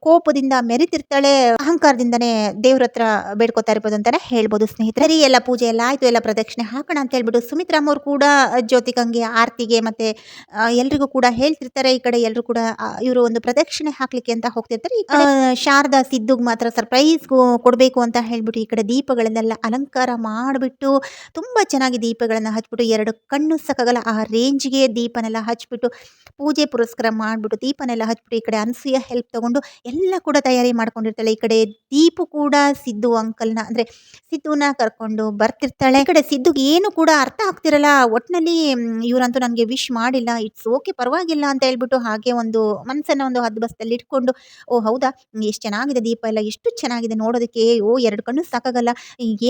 ಕೋಪದಿಂದ ಮೆರಿತಿರ್ತಾಳೆ. ಅಹಂಕಾರದಿಂದನೇ ದೇವ್ರ ಹತ್ರ ಬೇಡ್ಕೋತಾ ಇರ್ಬೋದು ಅಂತಾನೆ ಹೇಳ್ಬೋದು ಸ್ನೇಹಿತರೆ. ಸರಿ, ಎಲ್ಲ ಪೂಜೆ ಎಲ್ಲ ಆಯ್ತು, ಎಲ್ಲ ಪ್ರದಕ್ಷಿಣೆ ಹಾಕೋಣ ಅಂತ ಹೇಳ್ಬಿಟ್ಟು ಸುಮಿತ್ರಮ್ಮ ಅವ್ರು ಕೂಡ ಜ್ಯೋತಿಕಂಗೆ, ಆರ್ತಿಗೆ ಮತ್ತೆ ಎಲ್ರಿಗೂ ಕೂಡ ಹೇಳ್ತಿರ್ತಾರೆ. ಈ ಕಡೆ ಎಲ್ಲರೂ ಕೂಡ ಇವರು ಒಂದು ಪ್ರದಕ್ಷಿಣೆ ಹಾಕ್ಲಿಕ್ಕೆ ಅಂತ ಹೋಗ್ತಿರ್ತಾರೆ. ಈ ಕಡೆ ಶಾರದಾ ಸಿದ್ದುಗ್ ಮಾತ್ರ ಸರ್ಪ್ರೈಸ್ ಕೊಡಬೇಕು ಅಂತ ಹೇಳ್ಬಿಟ್ಟು ಈ ಕಡೆ ದೀಪಗಳನ್ನೆಲ್ಲ ಅಲಂಕಾರ ಮಾಡಿಬಿಟ್ಟು ತುಂಬಾ ಚೆನ್ನಾಗಿ ದೀಪಗಳನ್ನ ಹಚ್ಬಿಟ್ಟು 2 ಕಣ್ಣು ಸಾಕಾಗಲ್ಲ ಆ ರೇಂಜ್ಗೆ ದೀಪನೆಲ್ಲ ಹಚ್ಬಿಟ್ಟು ಪೂಜೆ ಪುರಸ್ಕಾರ ಮಾಡ್ಬಿಟ್ಟು ದೀಪನೆಲ್ಲ ಹಚ್ಬಿಟ್ಟು ಈ ಕಡೆ ಅನಸೂಯ ಹೆಲ್ಪ್ ತಗೊಂಡು ಎಲ್ಲ ಕೂಡ ತಯಾರಿ ಮಾಡ್ಕೊಂಡಿರ್ತಾಳೆ. ಈ ಕಡೆ ದೀಪು ಕೂಡ ಸಿದ್ದು ಅಂಕಲ್ನ ಅಂದ್ರೆ ಸಿದ್ದುನ ಕರ್ಕೊಂಡು ಬರ್ತಿರ್ತಾಳೆ. ಈ ಕಡೆ ಸಿದ್ದುಗೆ ಏನು ಕೂಡ ಅರ್ಥ ಆಗ್ತಿರಲ್ಲ. ಒಟ್ನಲ್ಲಿ ಇವ್ರಂತೂ ನನಗೆ ವಿಶ್ ಮಾಡಿಲ್ಲ, ಇಟ್ಸ್ ಓಕೆ ಪರವಾಗಿಲ್ಲ ಅಂತ ಹೇಳ್ಬಿಟ್ಟು ಹಾಗೆ ಒಂದು ಮನಸ್ಸನ್ನ ಒಂದು ಹದ್ಬಸ್ತಲ್ಲಿ ಇಟ್ಕೊಂಡು, ಓ ಹೌದಾ, ಎಷ್ಟು ಚೆನ್ನಾಗಿದೆ ದೀಪ ಎಲ್ಲ, ಎಷ್ಟು ಚೆನ್ನಾಗಿದೆ ನೋಡೋದಕ್ಕೆ, ಓ 2 ಕಣ್ಣು ಸಾಕಾಗಲ್ಲ,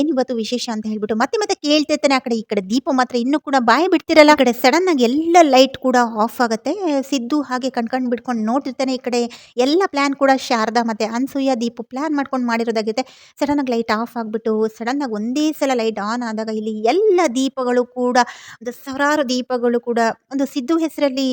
ಏನಿವತ್ತು ವಿಶೇಷ ಅಂತ ಹೇಳ್ಬಿಟ್ಟು ಮತ್ತೆ ಮತ್ತೆ ಕೇಳ್ತಿರ್ತಾನೆ. ಈ ಕಡೆ ದೀಪ ಮಾತ್ರ ಇನ್ನೂ ಕೂಡ ಬಾಯಿ ಬಿಡ್ತಿರಲ್ಲ. ಆ ಕಡೆ ಸಡನ್ ಆಗಿ ಎಲ್ಲ ಲೈಟ್ ಕೂಡ ಆಫ್ ಆಗುತ್ತೆ. ಸಿದ್ದು ಹಾಗೆ ಕಣ್ಕಂಡು ಬಿಡ್ಕೊಂಡು ನೋಡ್ತಿರ್ತಾನೆ. ಈ ಕಡೆ ಎಲ್ಲ ಪ್ಲಾನ್ ಕೂಡ ಶಾರದಾ ಮತ್ತೆ ಅನಸೂಯ ದೀಪು ಪ್ಲಾನ್ ಮಾಡ್ಕೊಂಡು ಮಾಡಿರೋದಾಗುತ್ತೆ. ಸಡನ್ ಆಗಿ ಲೈಟ್ ಆಫ್ ಆಗಿಬಿಟ್ಟು ಸಡನ್ ಆಗಿ ಒಂದೇ ಸಲ ಲೈಟ್ ಆನ್ ಆದಾಗ ಇಲ್ಲಿ ಎಲ್ಲ ದೀಪಗಳು ಕೂಡ ಒಂದು ಸಾವಿರಾರು ದೀಪಗಳು ಕೂಡ ಒಂದು ಸಿದ್ದು ಹೆಸರಲ್ಲಿ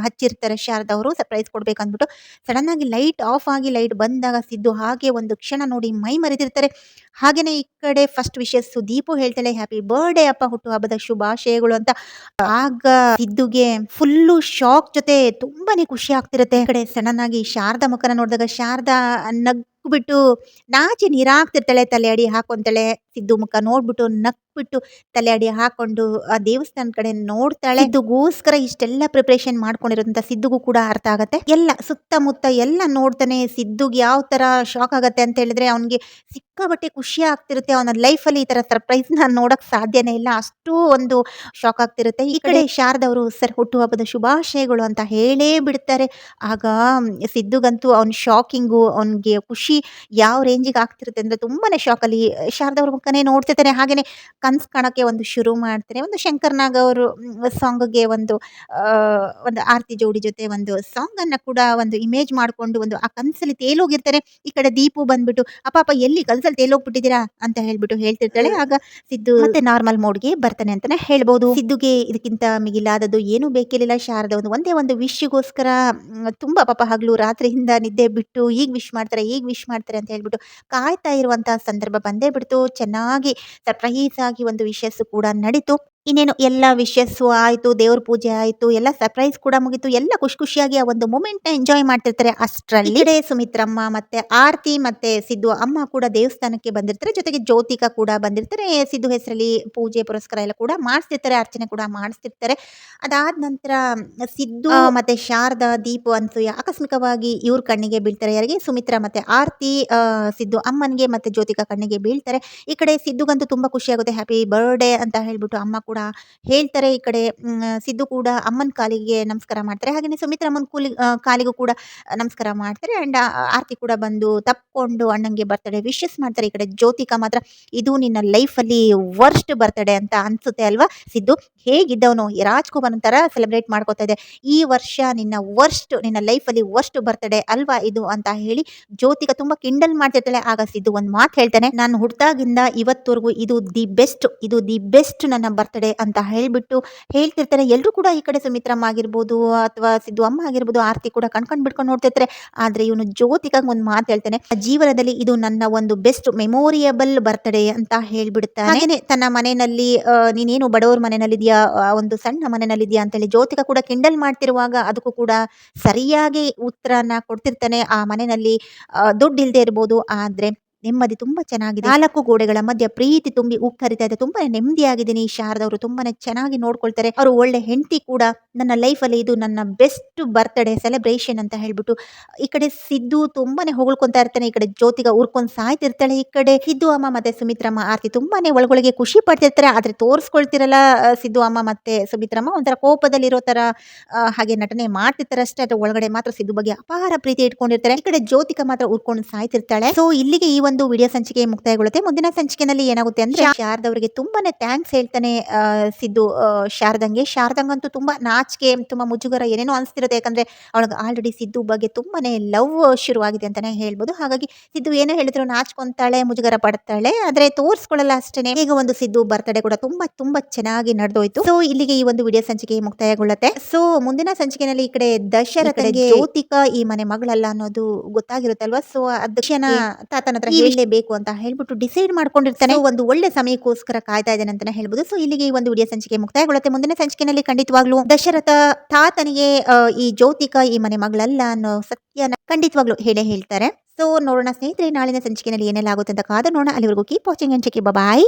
ಹಚ್ಚಿರ್ತಾರೆ ಶಾರದಾ ಅವರು ಸರ್ಪ್ರೈಸ್ ಕೊಡ್ಬೇಕಂದ್ಬಿಟ್ಟು. ಸಡನ್ ಆಗಿ ಲೈಟ್ ಆಫ್ ಆಗಿ ಲೈಟ್ ಬಂದಾಗ ಸಿದ್ದು ಹಾಗೆ ಒಂದು ಕ್ಷಣ ನೋಡಿ ಮೈ ಮರೆತಿರ್ತಾರೆ. ಹಾಗೇನೆ ಈ ಕಡೆ ಫಸ್ಟ್ ವಿಶಸ್ ದೀಪು ಹೇಳ್ತಾಳೆ, ಹ್ಯಾಪಿ ಬರ್ಡೇ ಅಪ್ಪ, ಹುಟ್ಟು ಹಬ್ಬದ ಶುಭಾಶಯಗಳು ಅಂತ. ಆಗ ಸಿದ್ದುಗೆ ಫುಲ್ಲು ಶಾಕ್ ಜೊತೆ ತುಂಬಾನೇ ಖುಷಿ ಆಗ್ತಿರುತ್ತೆ. ಈ ಕಡೆ ಸಡನ್ ಆಗಿ ಶಾರದಾ ಮುಖನ ನೋಡಿದಾಗ ಶಾರದಾ ನಗ್ಬಿಟ್ಟು ನಾಚಿ ನೀರಾಗ್ತಿರ್ತಾಳೆ, ತಲೆ ಅಡಿ ಹಾಕೊಂತಾಳೆ. ಸಿದ್ದು ಮುಖ ನೋಡ್ಬಿಟ್ಟು ನಕ್ಬಿಟ್ಟು ತಲೆ ಅಡಿ ಹಾಕೊಂಡು ಆ ದೇವಸ್ಥಾನ ಕಡೆ ನೋಡ್ತಾಳೆ. ಸಿದ್ದುಗೋಸ್ಕರ ಇಷ್ಟೆಲ್ಲ ಪ್ರಿಪರೇಷನ್ ಮಾಡ್ಕೊಂಡಿರೋದಂತ ಸಿದ್ದುಗೂ ಕೂಡ ಅರ್ಥ ಆಗತ್ತೆ. ಎಲ್ಲ ಸುತ್ತಮುತ್ತ ಎಲ್ಲ ನೋಡ್ತಾನೆ. ಸಿದ್ದುಗೆ ಯಾವ ತರ ಶಾಕ್ ಆಗತ್ತೆ ಅಂತ ಹೇಳಿದ್ರೆ ಅವನಿಗೆ ಸಿಕ್ಕಾಬಟ್ಟೆ ಖುಷಿ ಆಗ್ತಿರುತ್ತೆ. ಅವನ ಲೈಫಲ್ಲಿ ಈ ತರ ಸರ್ಪ್ರೈಸ್ ನ ನೋಡಕ್ ಸಾಧ್ಯನೇ ಇಲ್ಲ, ಅಷ್ಟು ಒಂದು ಶಾಕ್ ಆಗ್ತಿರುತ್ತೆ. ಈ ಕಡೆ ಶಾರದವರು ಸರ್ ಹುಟ್ಟುಹಬ್ಬದ ಶುಭಾಶಯಗಳು ಅಂತ ಹೇಳೇ ಬಿಡ್ತಾರೆ. ಆಗ ಸಿದ್ದುಗಂತೂ ಅವ್ನ ಶಾಕಿಂಗು, ಅವನಿಗೆ ಖುಷಿ ಯಾವ ರೇಂಜಿಗೆ ಆಗ್ತಿರುತ್ತೆ ಅಂದ್ರೆ ತುಂಬಾನೇ ಶಾಕ್ ಅಲ್ಲಿ ಶಾರದವ್ರ ಮುಖನೇ ನೋಡ್ತಿರ್ತಾನೆ. ಹಾಗೇನೆ ಕನ್ಸ್ ಕಾಣಕ್ಕೆ ಒಂದು ಶುರು ಮಾಡ್ತಾನೆ. ಒಂದು ಶಂಕರ್ ನಾಗ್ ಅವರು ಸಾಂಗ್ಗೆ ಒಂದು ಆರ್ತಿ ಜೋಡಿ ಜೊತೆ ಒಂದು ಸಾಂಗ್ ಅನ್ನ ಕೂಡ ಒಂದು ಇಮೇಜ್ ಮಾಡ್ಕೊಂಡು ಒಂದು ಆ ಕನ್ಸಲ್ಲಿ ತೇಲೋಗಿರ್ತಾರೆ. ಈ ಕಡೆ ದೀಪು ಬಂದ್ಬಿಟ್ಟು ಅಪ್ಪ ಎಲ್ಲಿ ಕನ್ಸಲ್ಲಿ ತೇಲೋಗ್ಬಿಟ್ಟಿದ್ದೀರಾ ಅಂತ ಹೇಳ್ಬಿಟ್ಟು ಹೇಳ್ತಿರ್ತಾಳೆ. ಆಗ ಸಿದ್ದು ಮತ್ತೆ ನಾರ್ಮಲ್ ಮೋಡ್ಗೆ ಬರ್ತಾನೆ ಅಂತಾನೆ ಹೇಳ್ಬಹುದು. ಸಿದ್ದುಗೆ ಇದಕ್ಕಿಂತ ಮಿಗಿಲಾದದ್ದು ಏನು ಬೇಕಿರಲಿಲ್ಲ. ಶಾರದ ಒಂದೇ ಒಂದು ವಿಶ್ಗೋಸ್ಕರ ತುಂಬಾ ಪಾಪ ಹಗಲು ರಾತ್ರಿಯಿಂದ ನಿದ್ದೆ ಬಿಟ್ಟು ಈಗ ವಿಶ್ ಮಾಡ್ತಾರೆ ಅಂತ ಹೇಳ್ಬಿಟ್ಟು ಕಾಯ್ತಾ ಇರುವಂತಹ ಸಂದರ್ಭ ಬಂದೇ ಬಿಡ್ತು. ಚೆನ್ನಾಗಿ ಸರ್ಪ್ರೈಸ್ ಆಗಿ ಒಂದು ವಿಶಸ್ ಕೂಡ ನಡೀತು. ಇನ್ನೇನು ಎಲ್ಲ ವಿಶಸ್ಸು ಆಯ್ತು, ದೇವ್ರ ಪೂಜೆ ಆಯ್ತು, ಎಲ್ಲ ಸರ್ಪ್ರೈಸ್ ಕೂಡ ಮುಗಿತು. ಎಲ್ಲ ಖುಷಿಯಾಗಿ ಆ ಒಂದು ಮೂಮೆಂಟ್ ನ ಎಂಜಾಯ್ ಮಾಡ್ತಿರ್ತಾರೆ. ಅಷ್ಟರಲ್ಲಿ ಸುಮಿತ್ರಮ್ಮ ಮತ್ತೆ ಆರ್ತಿ ಮತ್ತೆ ಸಿದ್ದು ಅಮ್ಮ ಕೂಡ ದೇವಸ್ಥಾನಕ್ಕೆ ಬಂದಿರ್ತಾರೆ. ಜೊತೆಗೆ ಜ್ಯೋತಿಕಾ ಕೂಡ ಬಂದಿರ್ತಾರೆ. ಸಿದ್ದು ಹೆಸರಲ್ಲಿ ಪೂಜೆ ಪುರಸ್ಕಾರ ಎಲ್ಲ ಕೂಡ ಮಾಡಿಸ್ತಿರ್ತಾರೆ, ಅರ್ಚನೆ ಕೂಡ ಮಾಡಿಸ್ತಿರ್ತಾರೆ. ಅದಾದ ನಂತರ ಸಿದ್ದು ಮತ್ತೆ ಶಾರದಾ, ದೀಪು, ಅನಸೂಯ ಆಕಸ್ಮಿಕವಾಗಿ ಇವ್ರ ಕಣ್ಣಿಗೆ ಬೀಳ್ತಾರೆ. ಯಾರಿಗೆ? ಸುಮಿತ್ರಾ ಮತ್ತೆ ಆರ್ತಿ ಸಿದ್ದು ಅಮ್ಮನಿಗೆ ಮತ್ತೆ ಜ್ಯೋತಿಕಾ ಕಣ್ಣಿಗೆ ಬೀಳ್ತಾರೆ. ಈ ಕಡೆ ಸಿದ್ದುಗಂತೂ ತುಂಬಾ ಖುಷಿ ಆಗುತ್ತೆ. ಹ್ಯಾಪಿ ಬರ್ಡೇ ಅಂತ ಹೇಳ್ಬಿಟ್ಟು ಅಮ್ಮ ಕೂಡ ಹೇಳ್ತಾರೆ. ಈ ಕಡೆ ಸಿದ್ದು ಕೂಡ ಅಮ್ಮನ ಕಾಲಿಗೆ ನಮಸ್ಕಾರ ಮಾಡ್ತಾರೆ. ಹಾಗೆಯೇ ಸುಮಿತ್ರಾ ಅಮ್ಮನ ಕಾಲಿಗೂ ಕೂಡ ನಮಸ್ಕಾರ ಮಾಡ್ತಾರೆ. ಅಂಡ್ ಆರ್ತಿ ಕೂಡ ಬಂದು ತಪ್ಕೊಂಡು ಅಣ್ಣಂಗೆ ಬರ್ತಡೇ ವಿಶಸ್ ಮಾಡ್ತಾರೆ. ಈ ಕಡೆ ಜ್ಯೋತಿಕಾ ಮಾತ್ರ ಇದು ನಿನ್ನ ಲೈಫಲ್ಲಿ ವರ್ಸ್ಟ್ ಬರ್ತಡೇ ಅಂತ ಅನ್ಸುತ್ತೆ ಅಲ್ವಾ ಸಿದ್ದು, ಹೇಗಿದ್ದವನು ರಾಜ್ಕುಮಾರ್ ತರ ಸೆಲೆಬ್ರೇಟ್ ಮಾಡ್ಕೋತಾ ಇದೆ, ಈ ವರ್ಷ ನಿನ್ನ ಲೈಫಲ್ಲಿ ವರ್ಸ್ಟ್ ಬರ್ತಡೇ ಅಲ್ವಾ ಇದು ಅಂತ ಹೇಳಿ ಜ್ಯೋತಿಕಾ ತುಂಬಾ ಕಿಂಡಲ್ ಮಾಡ್ತಿರ್ತಾಳೆ. ಆಗ ಸಿದ್ದು ಒಂದು ಮಾತು ಹೇಳ್ತಾನೆ, ನಾನು ಹುಟ್ಟಾಗಿಂದ ಇವತ್ತವರೆಗೂ ಇದು ದಿ ಬೆಸ್ಟ್ ನನ್ನ ಬರ್ತಡೇ ಅಂತ ಹೇಳ್ಬಿಟ್ಟು ಹೇಳ್ತಿರ್ತಾರೆ. ಎಲ್ಲರೂ ಕೂಡ ಈ ಕಡೆ ಸುಮಿತ್ರಮ್ಮ ಆಗಿರ್ಬೋದು ಅಥವಾ ಸಿದ್ದು ಅಮ್ಮ ಆಗಿರ್ಬೋದು, ಆರ್ತಿ ಕೂಡ ಕಣ್ಕೊಂಡ್ ಬಿಡ್ಕೊಂಡು ನೋಡ್ತಿರ್ತಾರೆ. ಆದ್ರೆ ಇವನು ಜ್ಯೋತಿಕಾಗ್ ಒಂದು ಮಾತು ಹೇಳ್ತಾನೆ, ಜೀವನದಲ್ಲಿ ಇದು ನನ್ನ ಒಂದು ಬೆಸ್ಟ್ ಮೆಮೋರಿಯಬಲ್ ಬರ್ತಡೇ ಅಂತ ಹೇಳ್ಬಿಡ್ತಾನೆ. ಹಾಗೇನೆ ತನ್ನ ಮನೆಯಲ್ಲಿ ನೀನೇನು ಬಡವ್ರ ಮನೆಯಲ್ಲಿದ್ಯಾ, ಒಂದು ಸಣ್ಣ ಮನೆಯಲ್ಲಿದ್ಯಾ ಅಂತೇಳಿ ಜ್ಯೋತಿಕಾ ಕೂಡ ಕಿಂಡಲ್ ಮಾಡ್ತಿರುವಾಗ ಅದಕ್ಕೂ ಕೂಡ ಸರಿಯಾಗಿ ಉತ್ತರನ ಕೊಡ್ತಿರ್ತಾನೆ. ಆ ಮನೆಯಲ್ಲಿ ದುಡ್ಡು ಇಲ್ಲದೆ ಇರ್ಬೋದು, ಆದ್ರೆ ನೆಮ್ಮದಿ ತುಂಬಾ ಚೆನ್ನಾಗಿದೆ. 4 ಗೋಡೆಗಳ ಮಧ್ಯ ಪ್ರೀತಿ ತುಂಬಿ ಉಕ್ಕರಿತಾ ಇದೆ. ತುಂಬಾನೇ ನೆಮ್ಮದಿಯಾಗಿದ್ದೀನಿ. ಶಾರದವರು ತುಂಬಾನೇ ಚೆನ್ನಾಗಿ ನೋಡ್ಕೊಳ್ತಾರೆ. ಅವರು ಒಳ್ಳೆ ಹೆಂಡತಿ ಕೂಡ. ನನ್ನ ಲೈಫಲ್ಲಿ ಇದು ನನ್ನ ಬೆಸ್ಟ್ ಬರ್ತ್ಡೇ ಸೆಲೆಬ್ರೇಷನ್ ಅಂತ ಹೇಳ್ಬಿಟ್ಟು ಈ ಕಡೆ ಸಿದ್ದು ತುಂಬಾನೇ ಹೊಗಳ್ಕೊಂತಾ ಇರ್ತಾನೆ. ಈ ಕಡೆ ಜ್ಯೋತಿಗ ಉರ್ಕೊಂಡು ಸಾಯ್ತಿರ್ತಾಳೆ. ಈ ಕಡೆ ಸಿದ್ದು ಅಮ್ಮ ಮತ್ತೆ ಸುಮಿತ್ರಮ್ಮ ಆರ್ತಿ ತುಂಬಾನೇ ಒಳಗೊಳಗೆ ಖುಷಿ ಪಡ್ತಿರ್ತಾರೆ. ಆದ್ರೆ ತೋರಿಸ್ಕೊಳ್ತಿರಲ್ಲ. ಸಿದ್ದು ಅಮ್ಮ ಮತ್ತೆ ಸುಮಿತ್ರಮ್ಮ ಒಂಥರ ಕೋಪದಲ್ಲಿರೋ ತರ ಹಾಗೆ ನಟನೆ ಮಾಡ್ತಿರ್ತಾರೆ ಅಷ್ಟೇ. ಅದ್ರ ಒಳಗಡೆ ಮಾತ್ರ ಸಿದ್ದು ಬಗ್ಗೆ ಅಪಾರ ಪ್ರೀತಿ ಇಟ್ಕೊಂಡಿರ್ತಾರೆ. ಈ ಕಡೆ ಜ್ಯೋತಿಕಾ ಮಾತ್ರ ಉರ್ಕೊಂಡು ಸಾಯ್ತಿರ್ತಾಳೆ. ಸೊ ಇಲ್ಲಿಗೆ ಈ ಒಂದು ವಿಡಿಯೋ ಸಂಚಿಕೆ ಮುಕ್ತಾಯಗೊಳ್ಳುತ್ತೆ. ಮುಂದಿನ ಸಂಚಿಕೆನಲ್ಲಿ ಏನಾಗುತ್ತೆ ಅಂದ್ರೆ ಶಾರದವರಿಗೆ ತುಂಬಾನೇ ಥ್ಯಾಂಕ್ಸ್ ಹೇಳ್ತಾನೆ ಸಿದ್ದು ಶಾರದಂಗಂತೂ ತುಂಬಾ ನಾಚಿಕೆ, ತುಂಬಾ ಮುಜುಗರ ಏನೇನೋ ಅನಿಸ್ತಿರುತ್ತೆ. ಯಾಕಂದ್ರೆ ಅವಳಿಗೆ ಆಲ್ರೆಡಿ ಸಿದ್ದು ಬಗ್ಗೆ ತುಂಬಾನೇ ಲವ್ ಶುರುವಾಗಿದೆ ಅಂತಾನೆ ಹೇಳ್ಬೋದು. ಹಾಗಾಗಿ ಸಿದ್ದು ಏನೋ ಹೇಳಿದ್ರು ನಾಚ್ಕೊಂತಾಳೆ, ಮುಜುಗರ ಪಡ್ತಾಳೆ, ಆದ್ರೆ ತೋರಿಸ್ಕೊಳ್ಳಲ್ಲ ಅಷ್ಟೇನೆ. ಈಗ ಒಂದು ಸಿದ್ದು ಬರ್ತಡೇ ಕೂಡ ತುಂಬಾ ಚೆನ್ನಾಗಿ ನಡೆದೋಯ್ತು. ಸೊ ಇಲ್ಲಿಗೆ ಈ ಒಂದು ವಿಡಿಯೋ ಸಂಚಿಕೆ ಮುಕ್ತಾಯಗೊಳ್ಳುತ್ತೆ. ಸೊ ಮುಂದಿನ ಸಂಚಿಕೆನಲ್ಲಿ ಈ ಕಡೆ ದಶರಥಗೆ ಜ್ಯೋತಿಕಾ ಈ ಮನೆ ಮಗಳಲ್ಲ ಅನ್ನೋದು ಗೊತ್ತಾಗಿರುತ್ತಲ್ವಾ. ಸೊ ದಕ್ಷಿಣ ತಾತನ ಹತ್ರ ಹೇಳಲೇಬೇಕು ಅಂತ ಹೇಳ್ಬಿಟ್ಟು ಡಿಸೈಡ್ ಮಾಡ್ಕೊಂಡಿರ್ತಾನೆ. ಒಂದು ಒಳ್ಳೆ ಸಮಯಕ್ಕೋಸ್ಕರ ಕಾಯ್ತಾ ಇದ್ದಾನೆ ಅಂತಾನೆ ಹೇಳ್ಬೋದು. ಸೊ ಇಲ್ಲಿಗೆ ಈ ಒಂದು ವಿಡಿಯೋ ಸಂಚಿಕೆ ಮುಕ್ತಾಯಗೊಳ್ಳುತ್ತೆ. ಮುಂದಿನ ಸಂಚಿಕೆಯಲ್ಲಿ ಖಂಡಿತವಾಗ್ಲೂ ದಶರಥ ತಾತನಿಗೆ ಈ ಜ್ಯೋತಿಕಾ ಈ ಮನೆ ಮಗಳಲ್ಲ ಅನ್ನೋ ಸತ್ಯನ ಖಂಡಿತವಾಗ್ಲೂ ಹೇಳ್ತಾರೆ. ಸೊ ನೋಡೋಣ ಸ್ನೇಹಿತರೆ, ನಾಳಿನ ಸಂಚಿಕೆಯಲ್ಲಿ ಏನೆಲ್ಲ ಆಗುತ್ತೆ ಅಂತ ಕಾದು ನೋಡೋಣ. ಅಲ್ಲಿವರೆಗೂ keep watching and check. Bye.